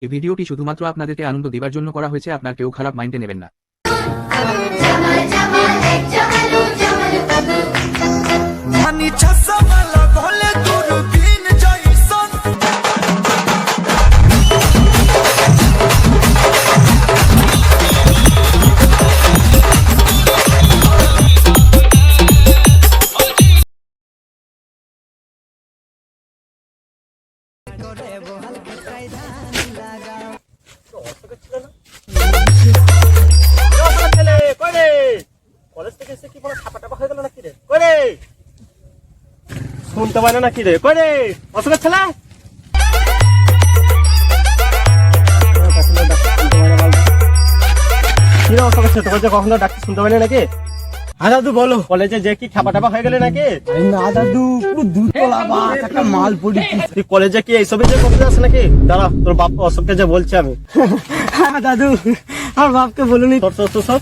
এই ভিডিওটি শুধুমাত্র আপনাদেরকে আনন্দ দেবার জন্য করা হয়েছে, আপনার কেউ খারাপ মাইন্ডে নেবেন না। শুনতে পারে না কি রে? কই রে অসুখের ছেলে? কখনো ডাক্তার শুনতে পারে নাকি? হ্যাঁ দাদু বলো, কলেজে যে কি খাপা টাপা হয়ে গেলে নাকি? না দাদু, পুরো দুতলা বাস একটা মাল পড়েছি। তুই কলেজে কি এইসবই যে করতে যাস নাকি? দাঁড়া, তোর বাপ অশোককে যে বলছি আমি। হ্যাঁ দাদু, আমার বাপকে বলুনি। সব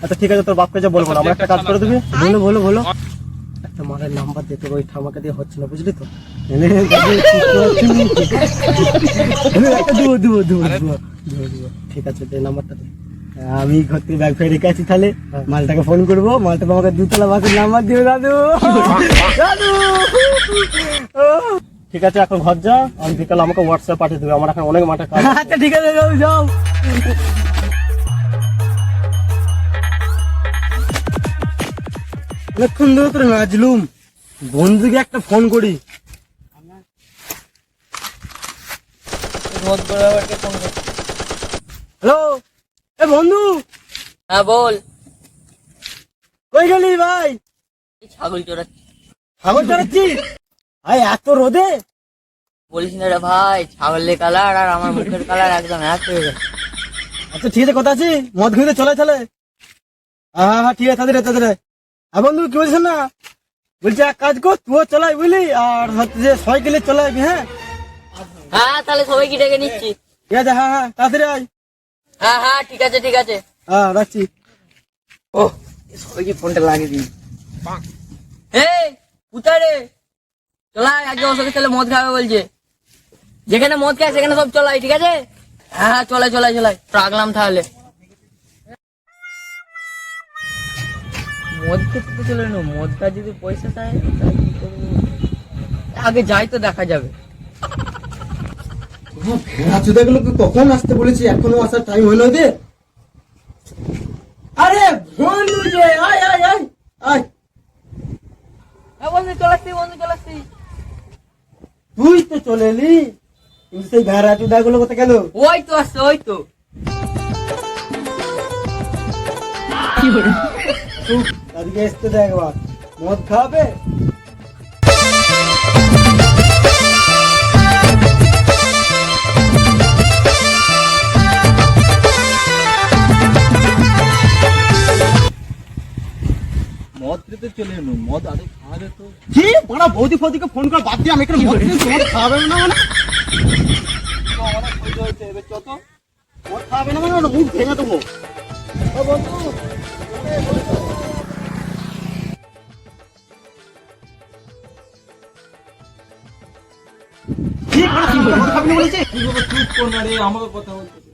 আচ্ছা ঠিক আছে, তোর বাপকে যে বলবো না, আমার একটা কাজ করে দিবি। বলো বলো বলো। একটা মালের নাম্বার দিতে, ওই ঠামাকে দিয়ে হচ্ছে না, বুঝলি তো? ঠিক আছে, দে নাম্বারটা দে। আমি ঘর থেকে ব্যাগ ফেলে রেখে আছি, তাহলে মালটাকে ফোন করবো। মালটা আমাকে দুতলা বাসের নাম্বার দিও দাদু। দাদু ঠিক আছে, এখন ঘর যা, আমি বিকালে আমাকে হোয়াটসঅ্যাপ পাঠিয়ে দেবে, আমার এখন অনেক মাঠে কাজ। আচ্ছা ঠিক আছে, যাও যাও। অনেকক্ষণ ধরে করে নাচলুম, বন্ধুকে একটা ফোন করি। হ্যালো, এ বন্ধু। হ্যাঁ বল। কই গেলি ভাই? ছাগল চড়াচ্ছি। ছাগল চড়াচ্ছিস? ভাই এত রোদে? বলিস না রে ভাই, ছাগলের কালার আর আমার মুখের কালার একদম এক হয়ে গেছে। আচ্ছা ঠিক আছে, কথা আছি, মদ খেতে চলে তাহলে। হ্যাঁ হ্যাঁ ঠিক আছে, তাদের তাদের। হ্যাঁ বন্ধু, কি বলছেন না? বলছি এক কাজ কর, তুইও চলাই বুঝলি, আর হচ্ছে যে সাইকেলে চলাবি। হ্যাঁ হ্যাঁ তাহলে সবাইকে ডেকে নিচ্ছি। ঠিক আছে, হ্যাঁ হ্যাঁ তাড়াতাড়ি আয়। হ্যাঁ হ্যাঁ ঠিক আছে ঠিক আছে। হ্যাঁ রাখছি। ও সবাইকে ফোনটা লাগিয়ে দিই। এই কোথায় রে? চলাই, আজকে অশোকের ছেলে মদ খাবে বলছে। যেখানে মদ খায় সেখানে সব চলাই, ঠিক আছে? হ্যাঁ হ্যাঁ চলাই চলাই চলাই, রাখলাম তাহলে। মদ খেতে তো চলে না, মদটা যদি পয়সা চায় তাহলে কি করবো? আগে যাই তো দেখা যাবে। গুলোকে কখন আসতে বলেছি, এখনো আসার টাইম হলো ওদের? আরে বন্ধু যে, আয় আয় আয় আয়। হ্যাঁ বন্ধু চলাচ্ছি, বন্ধু চলাচ্ছি। তুই তো চলে এলি, কিন্তু সেই ভেড়া চুদা গুলো কোথায় গেল? ওই তো আসছে, ওই তো। তাদেরকে আসতে দেয় একবার, মদ খাওয়াবে। মদ খেতে চলে এলো, মদ আরে খাওয়া যেত। কি বড় বৌদি ফৌদিকে ফোন করে বাদ দিয়ে আমি এখানে মদ খেতে, মদ খাওয়াবে না মানে? অনেক সহ্য হয়েছে, এবার চত মদ খাওয়াবে না মানে ওর মুখ ভেঙে দেবো। ও বন্ধু, চুপ কর না রে, আমাকে কথা বলতে দে।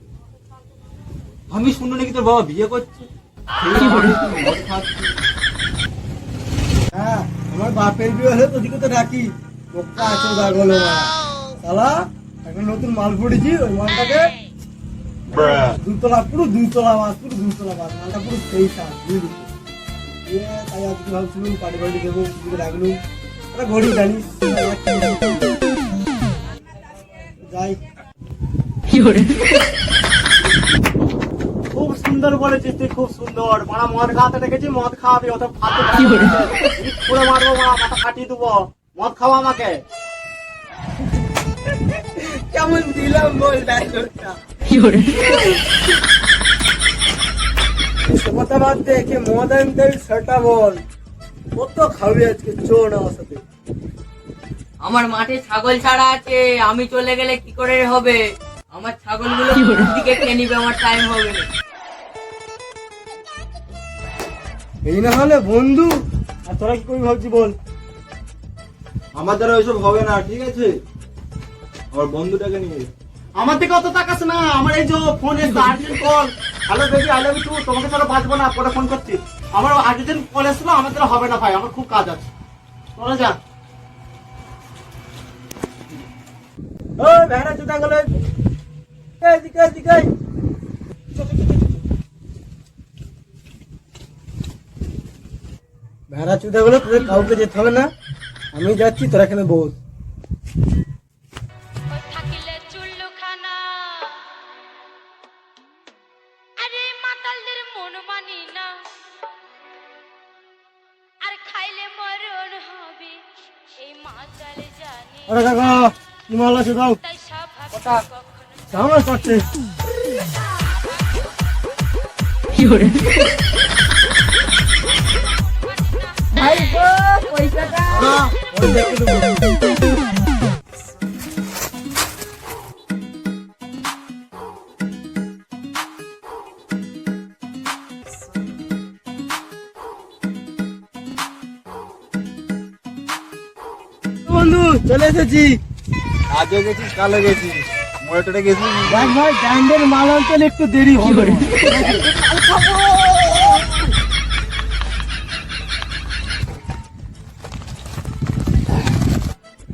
আমি শুনলো নাকি তোর বাবা বিয়ে করছে। মদ খাচ্ছি। হ্যাঁ আমার বাপের বিয়ে হলে তোদিকে তো ডাকি, পোক্কা আছে গাগলো শালা। এখন নতুন মাল পড়েছি, ওই মালটাকে দুতলা, পুরো দুতলা বাস, পুরো দুতলা বাস, মালটা পুরো সেই সাজ বুঝলি। তাই আজকে ভাবছিলাম পাটি পাটি দেবো, রাখলুম একটা ঘড়ি জানিস। যাই, খুব সুন্দর বলেছিস তুই, খুব সুন্দর। মারা মদ খাওয়াতে দেখেছি, মদ খাওয়াবি, অত পুরো মারবো, মারা মাথা কাটিয়ে দেবো। মদ খাওয়া আমাকে। কেমন দিলাম বল ডায়লগটা? কথা বাদ দেখে মদ আনতে সেটা বল, কত খাবি আজকে? চোর আমার সাথে। আমার মাঠে ছাগল ছাড়া আছে, আমি চলে গেলে কি করে হবে? আমার ছাগলগুলো দিকে খেয়ে নিবে, আমার টাইম হবে না। এই না হলে বন্ধু, আর তোরা কি করবি ভাবছি বল? আমার দ্বারা ওইসব হবে না, ঠিক আছে? আমার বন্ধুটাকে নিয়ে আমার দিকে অত তাকাস না, আমার এই যে ফোন এসছে urgent call. Hello baby I love you, তোমাকে ছাড়া বাঁচবো না, পরে ফোন করছি। আমার আর্জেন্ট কল এসছিল, আমার দ্বারা হবে না ভাই, আমার খুব কাজ আছে। চলে যা। ওই ভেড়া চুদা গেলে এদিকে এদিকে ভেড়া চুদা গেলে তোদের কাউকে যেতে হবে না, আমি যাচ্ছি, তোরা এখানে বস। থাকিলে চুল্লুখানা আরে মাতালদের মন মানি না আর খাইলে মরণ হবে এই মাতাল জানি আরে কাকা কি মাল আছে দাও, তাই স্বাভাবিক কখনো কেমন করছে? ভাই গো পয়সাটা ওই দেখতে দেবো। বন্ধু চলে এসেছি। আজও গেছিস, কালো গেছিস, মোটরে গেছিস। দেখ ভাই ব্যান্ডের মাল আনতে একটু দেরি হবে।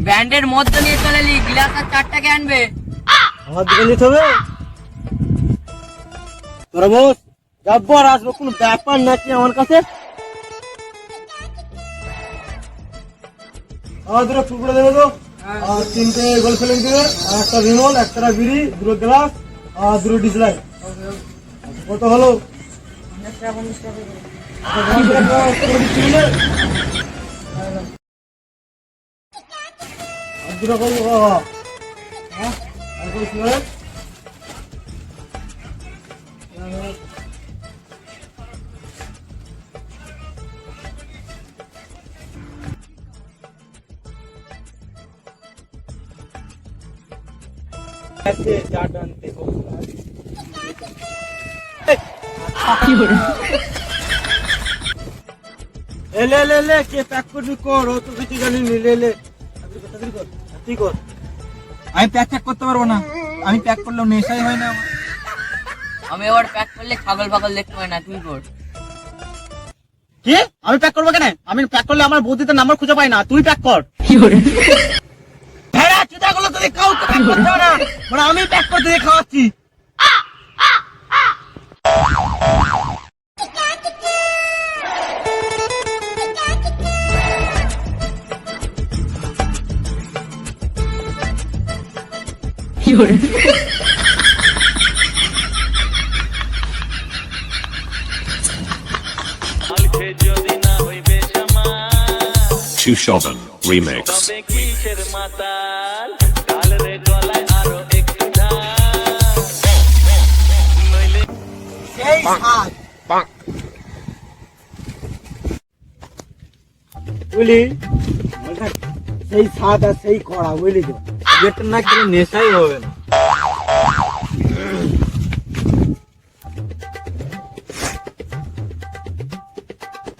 ব্যান্ডের মদ তো নিয়ে চলে এলি, গ্লাস আর 4টাকে আনবে। আমার দিকে নিতে হবে, তোরা বস, যাবো আর আসবো, কোনো ব্যাপার নাকি আমার কাছে। আমার দুটো টুকরো দেবে তো, আর 3টে গোল ফেলিং দেবে, আর একটা রিমল, একটা বিড়ি, 2 গ্লাস আর 2 ডিসলাইট। কত হলো? আচ্ছা, আর দুটো কত বাবা? হ্যাঁ আর কই সিগারেট? আছে চাট আনতে লে লে লে কে প্যাক করবি কর, ও তো কিছু জানি নি, লে লে তাড়াতাড়ি কর, তুই কর। আমি প্যাক করতে পারবো না, আমি প্যাক করলেও নেশাই হয় না আমার। আমি এবার প্যাক করলে ছাগল পাগল দেখতে পাই না, তুই কর। কি আমি প্যাক করবো কেন? আমি প্যাক করলে আমার বৌদিতে নাম্বার খুঁজে পাই না, তুই প্যাক কর। ভেড়া চুদা গুলো তোদের কাউকে প্যাক করতে হবে না, মানে আমি প্যাক করতে দিয়ে খাওয়াচ্ছি। Shushovan Remix. সেই স্বাদ বুঝলি, সেই স্বাদ আর সেই কড়া, বুঝলি তো? যেটা না খেলে নেশাই হবে না।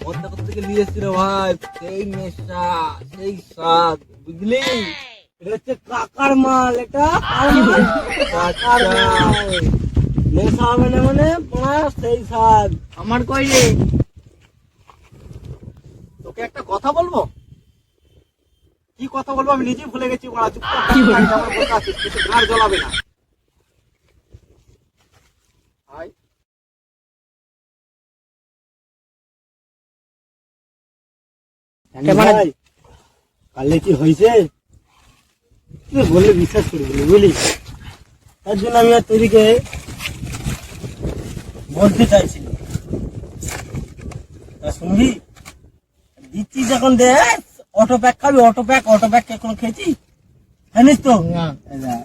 মদটা কোথা থেকে নিয়ে এসছি রে ভাই, সেই নেশা, সেই স্বাদ, বুঝলি? এটা হচ্ছে কাকার মাল, এটা কাকার মাল। নেশা হবে না মানে সেই স্বাদ। আমার কই রে? তোকে একটা কথা বলবো। কি কথা বলবো আমি নিজেই ভুলে গেছি, বড়া চুপ কর, আমার কথা আছে, কিছু গার জ্বলাবে না। আয় ভাই কালে কি হয়েছে তুই বললে বিশ্বাস করি বলি, বুঝলি? তার জন্য আমি আর তোদিকে বলতে চাইছি, শুনবি? দিচ্ছি যখন দে, অটো প্যাক খাবি, অটো প্যাক এখন খেয়েছি জানিস তো?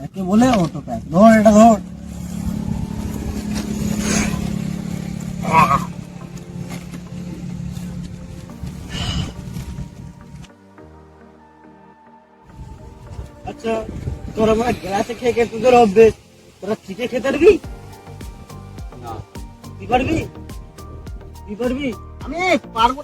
একে বলে অটো প্যাক। ধর এটা ধর, আচ্ছা তোরা মানে গ্লাসে খেয়ে খেয়ে তোদের অভ্যেস, তোরা চিকে খেতে পারবি না, তুই পারবি? তুই পারবি? আমি পারবো।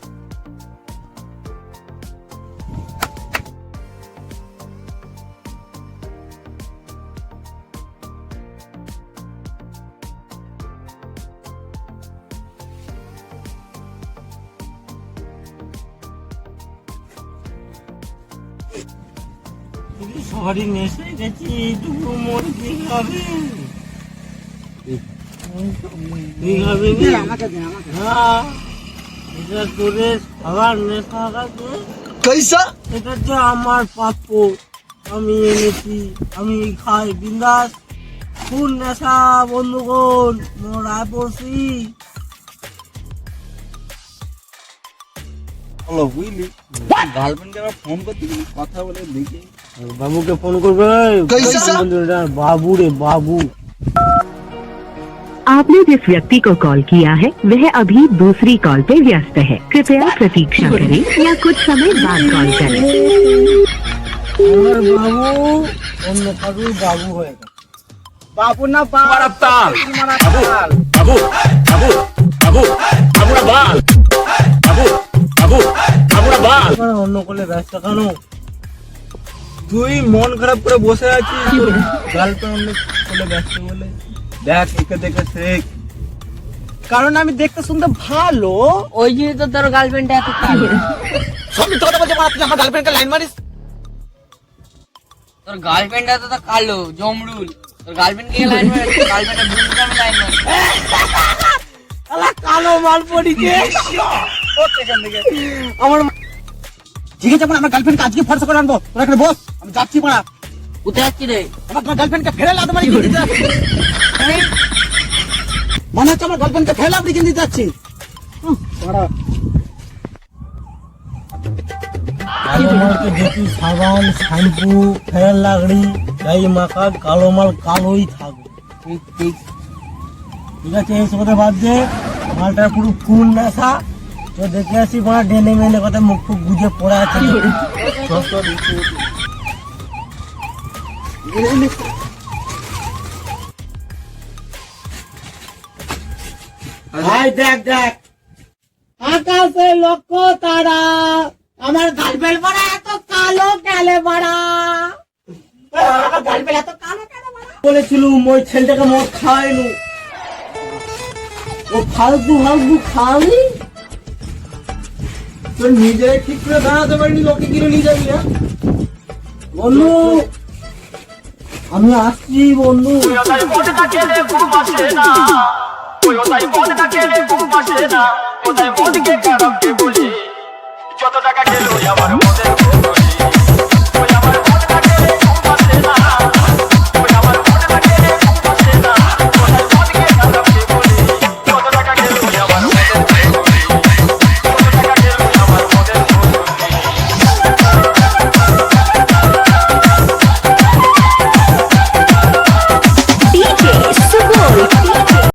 সবারই নেশে গেছি, এইটুকু মন ঠিক হবে। ঠিক হবে নি? হ্যাঁ, এটা তোরে সবার নেশা আছে। এটা যে আমার প্রাপ্য, আমি এনেছি, আমি খাই বিন্দাস। কোন নেশা বন্ধুগণ, মোরা পড়ছি। হলো বুঝলি, গার্লফ্রেন্ডকে আবার ফোন করতে গেলি, কথা বলে দেখি। বাবুকে ফোন করবে, বাবু রে বাবু। आपने जिस व्यक्ति को कॉल किया है वह अभी दूसरी कॉल पे व्यस्त है, कृपया प्रतीक्षा करें या कुछ समय बाद कॉल करें। আমার বাবু অন্য কারুর বাবু হয়ে গেছে। বাবু না বাবু এবার অন্য কোলে ব্যস্ত কেন? তুই মন খারাপ করে বসে আছিস, গার্লফ্রেন্ড অন্য কোলে ব্যস্ত বলে। দেখ, একে দেখে শেখ। কারণ আমি দেখতে শুনতে ভালো। ওই জন্য তো তোর গার্লফ্রেন্ডটা এত কালো। সব মিথ্যা কথা বলছে, তুই আমার গার্লফ্রেন্ডকে লাইন মারিস। তোর গার্লফ্রেন্ডটা তো কালো জমরুল, তোর গার্লফ্রেন্ডকে লাইন মার, গার্লফ্রেন্ডের বুঝতে আমি লাইন মার। কালো মাল পড়িছে আমার। ঠিক আছে, আমার গার্লফ্রেন্ডকে আজকে ফর্সা করে আনবো। তোরা এখানে বস, আমি যাচ্ছি পাড়া। কোথায় যাচ্ছি রে? আমার গার্লফ্রেন্ডকে ফেলে লাদ মারি কিনে দিতে যাচ্ছি। মনে হচ্ছে আমার গার্লফ্রেন্ডকে ফেলে আপনি কিনে দিতে যাচ্ছি। পাড়া কালো মালকে দেখি সাবান, শ্যাম্পু, ফেরান লাগড়ি, যাই মাখা, কালো মাল কালোই থাকবে। ঠিক ঠিক। ঠিক আছে, এই কথা বাদ দে, মালটার পুরো ফুল নেশা। তো দেখে আসি মারা ডেনে মেনে কথা মুখ ফুক গুজে পড়ে আছে। ভাই দেখ দেখ, আকাশে লক্ষ তারা, আমার গার্লফ্রেন্ড পড়া এত কালো গেলে পড়া। আমার গার্লফ্রেন্ড এত কালো কেন পড়া? বলেছিলুম ওই ছেলেটাকে মদ খাওয়াইনু, ও ফালতু ফালতু খাওয়ানি। তোর নিজে ঠিক করে দাঁড়াতে পারিনি, লোকে কিনে নিয়ে যাবি। বন্ধু আমি আসছি বন্ধু। যত টাকা খেলো আমার